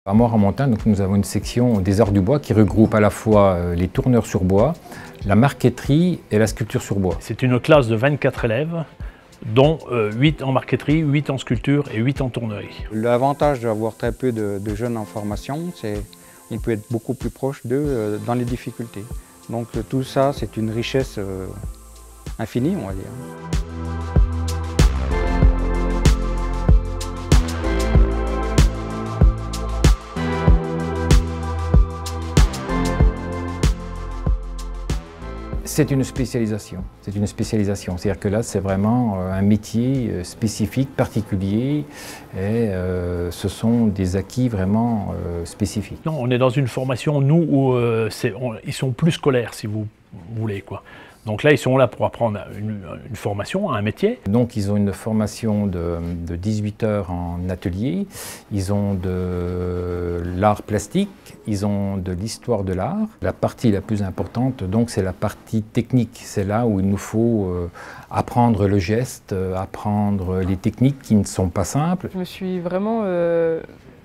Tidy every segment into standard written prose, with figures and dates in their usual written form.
À Morat-en-Montagne, nous avons une section des arts du bois qui regroupe à la fois les tourneurs sur bois, la marqueterie et la sculpture sur bois. C'est une classe de 24 élèves, dont 8 en marqueterie, 8 en sculpture et 8 en tournerie. L'avantage d'avoir très peu de jeunes en formation, c'est qu'on peut être beaucoup plus proche d'eux dans les difficultés. Donc tout ça, c'est une richesse infinie, on va dire. C'est une spécialisation. C'est-à-dire que là, c'est vraiment un métier spécifique, particulier, et ce sont des acquis vraiment spécifiques. Non, on est dans une formation, nous, où ils sont plus scolaires, si vous voulez, quoi. Donc là, ils sont là pour apprendre une formation, un métier. Donc ils ont une formation de 18 heures en atelier, ils ont de l'art plastique, ils ont de l'histoire de l'art. La partie la plus importante, donc, c'est la partie technique. C'est là où il nous faut apprendre le geste, apprendre les techniques qui ne sont pas simples. Je me suis vraiment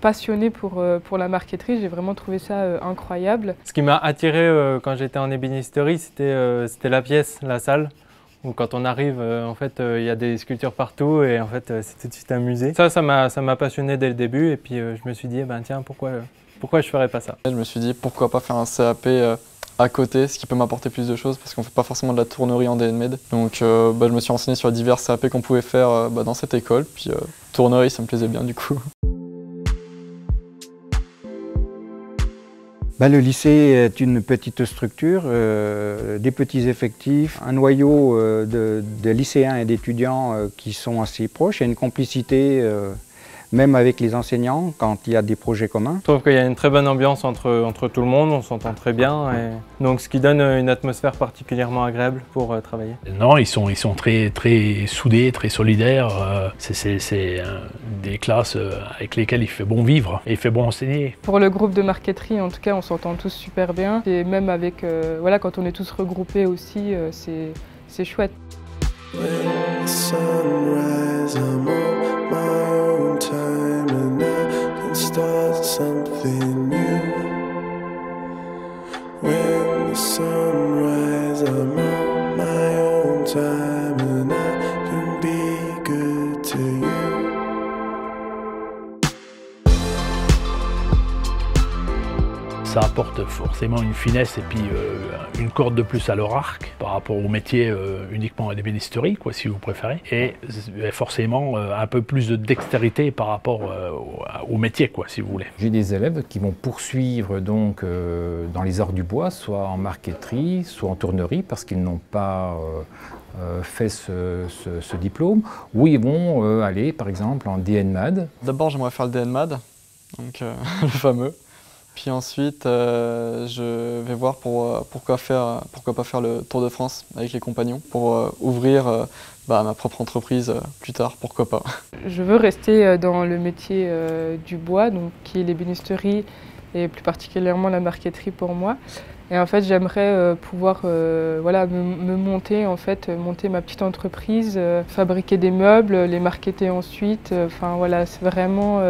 passionnée pour la marqueterie, j'ai vraiment trouvé ça incroyable. Ce qui m'a attiré quand j'étais en ébénisterie, c'était la pièce, la salle, où quand on arrive, en fait, il y a des sculptures partout et en fait, c'est tout de suite un musée. Ça m'a passionné dès le début et puis je me suis dit, ben, tiens, pourquoi je ferais pas ça? Je me suis dit, pourquoi pas faire un CAP à côté, ce qui peut m'apporter plus de choses, parce qu'on ne fait pas forcément de la tournerie en DNMed. Donc je me suis renseigné sur les divers CAP qu'on pouvait faire dans cette école, puis tournerie, ça me plaisait bien du coup. Le lycée est une petite structure, des petits effectifs, un noyau de lycéens et d'étudiants qui sont assez proches. Il y a une complicité même avec les enseignants quand il y a des projets communs. Je trouve qu'il y a une très bonne ambiance entre tout le monde, on s'entend très bien, et donc ce qui donne une atmosphère particulièrement agréable pour travailler. Non, ils sont très, très soudés, très solidaires. C'est des classes avec lesquelles il fait bon vivre et il fait bon enseigner. Pour le groupe de marqueterie, en tout cas, on s'entend tous super bien. Et même avec, voilà, quand on est tous regroupés aussi, c'est chouette. Something new. When the sunrise, I'm on my own time, and I can be good to you. Ça apporte forcément une finesse et puis une corde de plus à leur arc par rapport au métier uniquement à l'ébénisterie, quoi, si vous préférez, et forcément un peu plus de dextérité par rapport au métier, quoi, si vous voulez. J'ai des élèves qui vont poursuivre donc dans les arts du bois, soit en marqueterie, soit en tournerie, parce qu'ils n'ont pas fait ce diplôme, ou ils vont aller par exemple en DNMad. D'abord j'aimerais faire le DNMad, donc le fameux. Puis ensuite, je vais voir pourquoi pas faire le Tour de France avec les compagnons, pour ouvrir ma propre entreprise plus tard, pourquoi pas. Je veux rester dans le métier du bois, donc, qui est l'ébénisterie et plus particulièrement la marqueterie pour moi. Et en fait, j'aimerais pouvoir voilà, me monter, monter ma petite entreprise, fabriquer des meubles, les marketer ensuite. Enfin voilà, c'est vraiment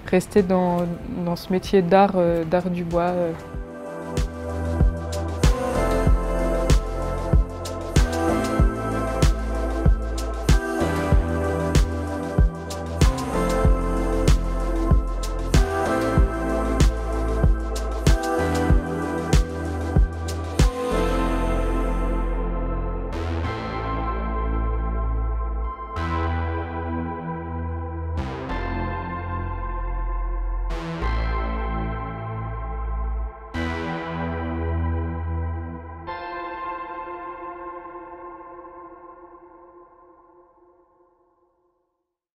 rester dans ce métier d'art du bois.